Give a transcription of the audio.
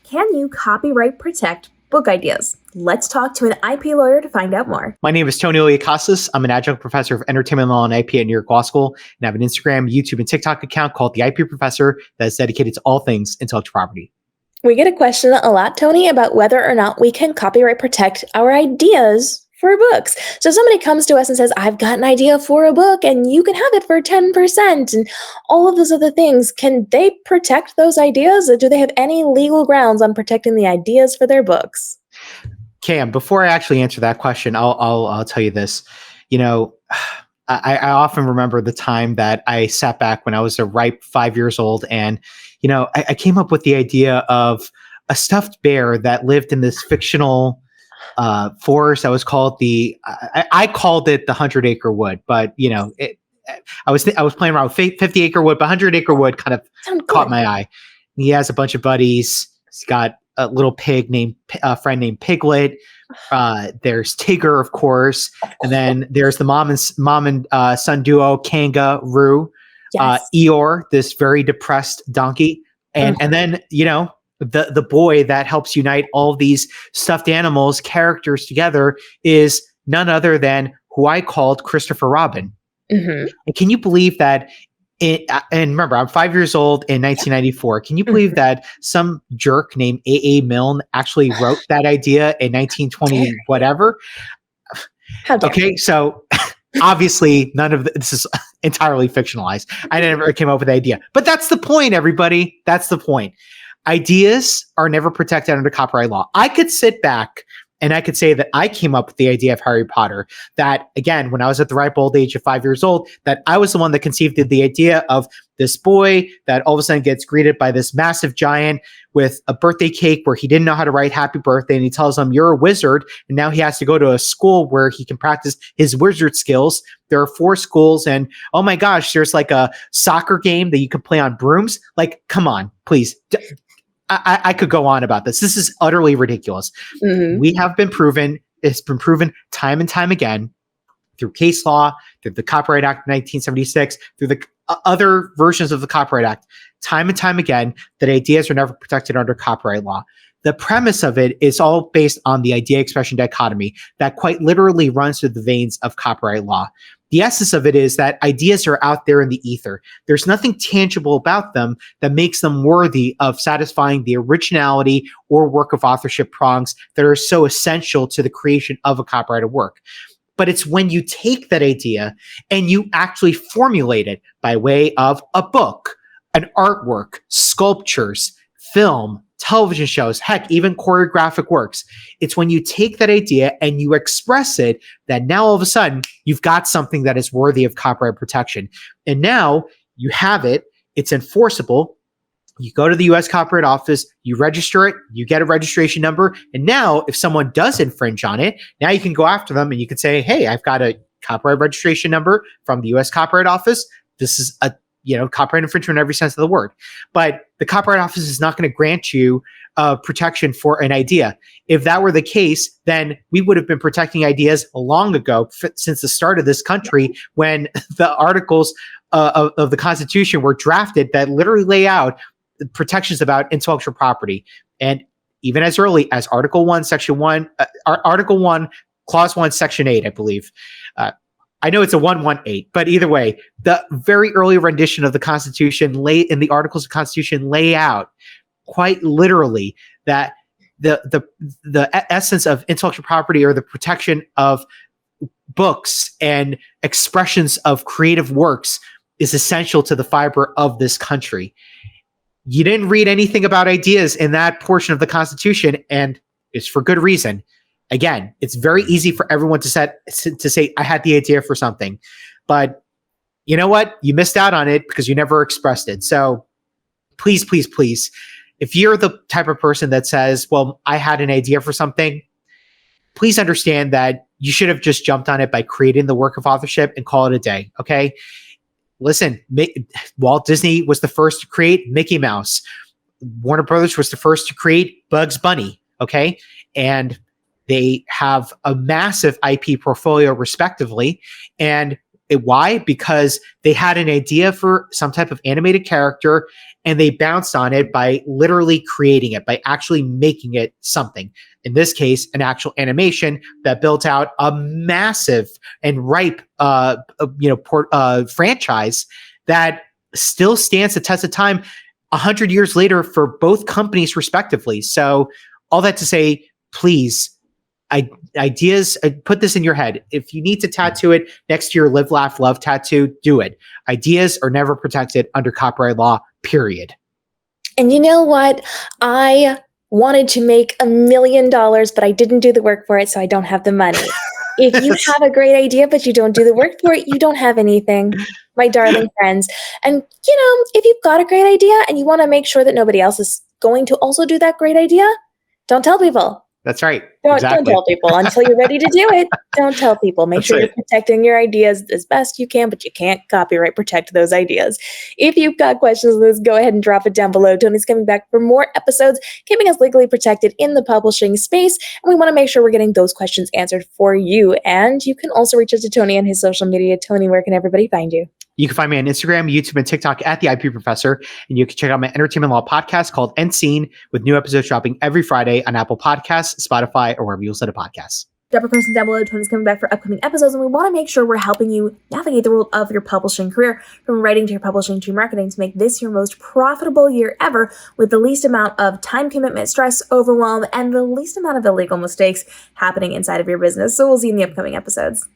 Can you copyright protect book ideas? Let's talk to an IP lawyer to find out more. My name is Tony Iliakostas. I'm an adjunct professor of entertainment law and IP at New York Law School, and I have an Instagram, YouTube, and TikTok account called The IP Professor that is dedicated to all things intellectual property. We get a question a lot, Tony, about whether or not we can copyright protect our ideas for books. So somebody comes to us and says, I've got an idea for a book and you can have it for 10% and all of those other things. Can they protect those ideas, or do they have any legal grounds on protecting the ideas for their books? Cam, before I actually answer that question, I'll tell you this. You know, I often remember the time that I sat back when I was a ripe 5 years old, and you know, I came up with the idea of a stuffed bear that lived in this fictional forest that was called I called it the 100-acre wood, but you know, I was playing around with 50-acre wood, but 100-acre wood kind of caught my eye. He has a bunch of buddies. He's got a little friend named Piglet. There's Tigger, of course, and then there's the mom and son duo, Kangaroo. Yes. Eeyore, this very depressed donkey, and then you know, the boy that helps unite all these stuffed animals characters together is none other than who I called Christopher Robin. Mm-hmm. And can you believe that? And remember, I'm 5 years old in 1994. Can you believe that some jerk named A.A. Milne actually wrote that idea in 1920 whatever? How dare okay, so obviously none of this is entirely fictionalized. I never came up with the idea, but that's the point, everybody. That's the point. Ideas are never protected under copyright law. I could sit back and I could say that I came up with the idea of Harry Potter, that again, when I was at the ripe old age of 5 years old, that I was the one that conceived the idea of this boy that all of a sudden gets greeted by this massive giant with a birthday cake where he didn't know how to write happy birthday. And he tells him, you're a wizard. And now he has to go to a school where he can practice his wizard skills. There are 4 schools. And oh my gosh, there's like a soccer game that you can play on brooms. Like, come on, please. I could go on about this. This is utterly ridiculous. Mm-hmm. It's been proven time and time again through case law, through the Copyright Act of 1976, through the other versions of the Copyright Act, time and time again, that ideas are never protected under copyright law. The premise of it is all based on the idea expression dichotomy that quite literally runs through the veins of copyright law. The essence of it is that ideas are out there in the ether. There's nothing tangible about them that makes them worthy of satisfying the originality or work of authorship prongs that are so essential to the creation of a copyrighted work. But it's when you take that idea and you actually formulate it by way of a book, an artwork, sculptures, film, television shows, heck, even choreographic works. It's when you take that idea and you express it that now all of a sudden you've got something that is worthy of copyright protection. And now you have it, it's enforceable. You go to the US Copyright Office, you register it, you get a registration number. And now if someone does infringe on it, now you can go after them and you can say, hey, I've got a copyright registration number from the US Copyright Office. This is a copyright infringement in every sense of the word. But the Copyright Office is not going to grant you protection for an idea. If that were the case, then we would have been protecting ideas long ago, since the start of this country, when the articles of the Constitution were drafted that literally lay out protections about intellectual property. And even as early as Article 1, Section 1, Article 1, Clause 1, Section 8, I believe. I know it's a 118, but either way, the very early rendition of the Constitution in the Articles of Constitution lay out quite literally that the essence of intellectual property, or the protection of books and expressions of creative works, is essential to the fiber of this country. You didn't read anything about ideas in that portion of the Constitution, and it's for good reason. Again, it's very easy for everyone to say, I had the idea for something, but you know what? You missed out on it because you never expressed it. So please, please, please, if you're the type of person that says, well, I had an idea for something, please understand that you should have just jumped on it by creating the work of authorship and call it a day. Okay. Listen, Walt Disney was the first to create Mickey Mouse. Warner Brothers was the first to create Bugs Bunny. Okay. And they have a massive IP portfolio respectively. And why? Because they had an idea for some type of animated character and they bounced on it by literally creating it, by actually making it something. In this case, an actual animation that built out a massive and ripe, franchise that still stands the test of time 100 years later for both companies respectively. So all that to say, please, ideas, put this in your head. If you need to tattoo it next to your Live, Laugh, Love tattoo, do it. Ideas are never protected under copyright law, period. And you know what? I wanted to make $1 million, but I didn't do the work for it, so I don't have the money. If you have a great idea, but you don't do the work for it, you don't have anything, my darling friends. And, if you've got a great idea and you want to make sure that nobody else is going to also do that great idea, don't tell people. That's right. Don't tell people until you're ready to do it. Don't tell people. Make sure you're protecting your ideas as best you can, but you can't copyright protect those ideas. If you've got questions on this, go ahead and drop it down below. Tony's coming back for more episodes, keeping us legally protected in the publishing space. And we want to make sure we're getting those questions answered for you. And you can also reach out to Tony on his social media. Tony, where can everybody find you? You can find me on Instagram, YouTube, and TikTok at the IP Professor. And you can check out my entertainment law podcast called End Scene, with new episodes dropping every Friday on Apple Podcasts, Spotify, or wherever you listen to podcasts. Drop a person down below. Tony's coming back for upcoming episodes, and we want to make sure we're helping you navigate the world of your publishing career, from writing to your publishing to marketing, to make this your most profitable year ever with the least amount of time commitment, stress, overwhelm, and the least amount of illegal mistakes happening inside of your business. So we'll see you in the upcoming episodes.